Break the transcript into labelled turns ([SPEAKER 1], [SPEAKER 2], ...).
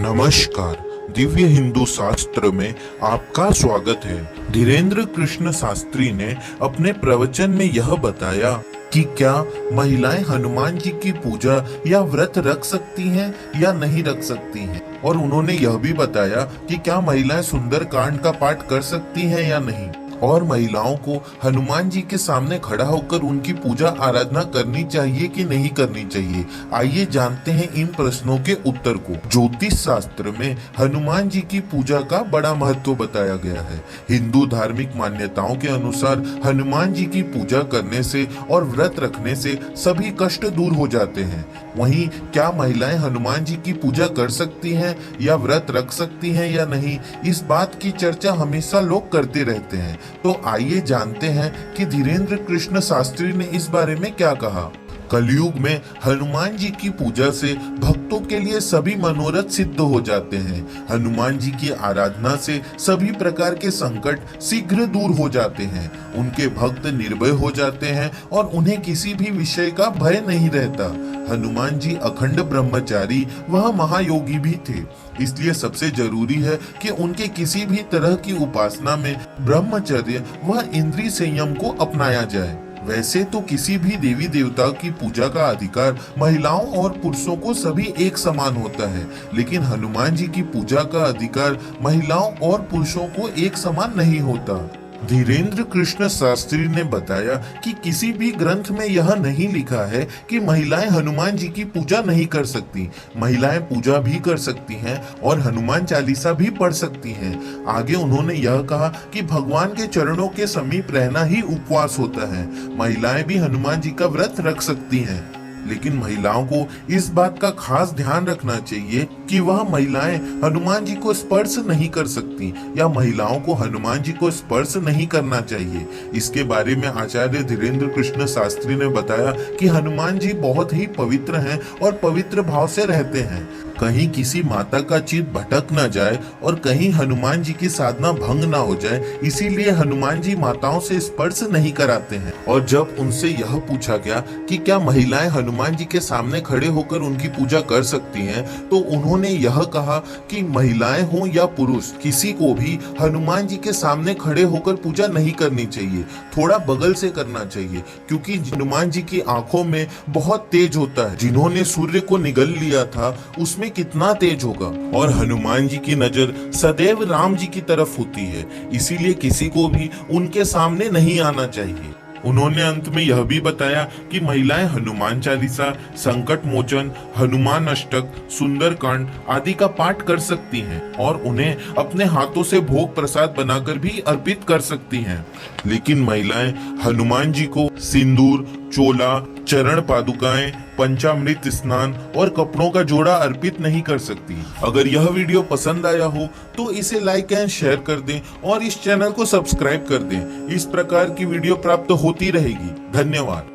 [SPEAKER 1] नमस्कार। दिव्य हिंदू शास्त्र में आपका स्वागत है। धीरेन्द्र कृष्ण शास्त्री ने अपने प्रवचन में यह बताया कि क्या महिलाएं हनुमान जी की पूजा या व्रत रख सकती हैं या नहीं रख सकती हैं, और उन्होंने यह भी बताया कि क्या महिलाएं सुंदर कांड का पाठ कर सकती हैं या नहीं, और महिलाओं को हनुमान जी के सामने खड़ा होकर उनकी पूजा आराधना करनी चाहिए कि नहीं करनी चाहिए। आइए जानते हैं इन प्रश्नों के उत्तर को। ज्योतिष शास्त्र में हनुमान जी की पूजा का बड़ा महत्व बताया गया है। हिंदू धार्मिक मान्यताओं के अनुसार हनुमान जी की पूजा करने से और व्रत रखने से सभी कष्ट दूर हो जाते हैं। वहीं क्या महिलाएं हनुमान जी की पूजा कर सकती हैं या व्रत रख सकती हैं या नहीं, इस बात की चर्चा हमेशा लोग करते रहते हैं। तो आइए जानते हैं कि धीरेन्द्र कृष्ण शास्त्री ने इस बारे में क्या कहा। कलयुग में हनुमान जी की पूजा से भक्तों के लिए सभी मनोरथ सिद्ध हो जाते हैं। हनुमान जी की आराधना से सभी प्रकार के संकट शीघ्र दूर हो जाते हैं। उनके भक्त निर्भय हो जाते हैं और उन्हें किसी भी विषय का भय नहीं रहता। हनुमान जी अखंड ब्रह्मचारी वह महायोगी भी थे, इसलिए सबसे जरूरी है कि उनके किसी भी तरह की उपासना में ब्रह्मचर्य व इंद्रिय संयम को अपनाया जाए। वैसे तो किसी भी देवी देवता की पूजा का अधिकार महिलाओं और पुरुषों को सभी एक समान होता है, लेकिन हनुमान जी की पूजा का अधिकार महिलाओं और पुरुषों को एक समान नहीं होता। धीरेन्द्र कृष्ण शास्त्री ने बताया कि किसी भी ग्रंथ में यह नहीं लिखा है कि महिलाएं हनुमान जी की पूजा नहीं कर सकती। महिलाएं पूजा भी कर सकती हैं और हनुमान चालीसा भी पढ़ सकती हैं। आगे उन्होंने यह कहा कि भगवान के चरणों के समीप रहना ही उपवास होता है। महिलाएं भी हनुमान जी का व्रत रख सकती हैं, लेकिन महिलाओं को इस बात का खास ध्यान रखना चाहिए कि वह महिलाएं हनुमान जी को स्पर्श नहीं कर सकती या महिलाओं को हनुमान जी को स्पर्श नहीं करना चाहिए। इसके बारे में आचार्य धीरेन्द्र कृष्ण शास्त्री ने बताया कि हनुमान जी बहुत ही पवित्र हैं और पवित्र भाव से रहते हैं। कहीं किसी माता का चित्त भटक न जाए और कहीं हनुमान जी की साधना भंग न हो जाए, इसीलिए हनुमान जी माताओं से स्पर्श नहीं कराते हैं। और जब उनसे यह पूछा गया कि क्या महिलाएं हनुमान जी के सामने खड़े होकर उनकी पूजा कर सकती हैं, तो उन्होंने यह कहा कि महिलाएं हों या पुरुष, किसी को भी हनुमान जी के सामने खड़े होकर पूजा नहीं करनी चाहिए। थोड़ा बगल से करना चाहिए, क्योंकि हनुमान जी की आंखों में बहुत तेज होता है। जिन्होंने सूर्य को निगल लिया था उसमें कितना तेज होगा। और हनुमान जी की नजर सदैव राम जी की तरफ होती है, इसीलिए किसी को भी उनके सामने नहीं आना चाहिए। उन्होंने अंत में यह भी बताया कि महिलाएं हनुमान चालीसा, संकट मोचन, हनुमान अष्टक, सुंदर कांड आदि का पाठ कर सकती हैं और उन्हें अपने हाथों से भोग प्रसाद बनाकर भी अर्पित कर सकती हैं। लेकिन महिलाएं हनुमान जी को सिंदूर, चोला, चरण पादुकाएं, पंचामृत स्नान और कपड़ों का जोड़ा अर्पित नहीं कर सकती। अगर यह वीडियो पसंद आया हो तो इसे लाइक एंड शेयर कर दें और इस चैनल को सब्सक्राइब कर दें। इस प्रकार की वीडियो प्राप्त होती रहेगी। धन्यवाद।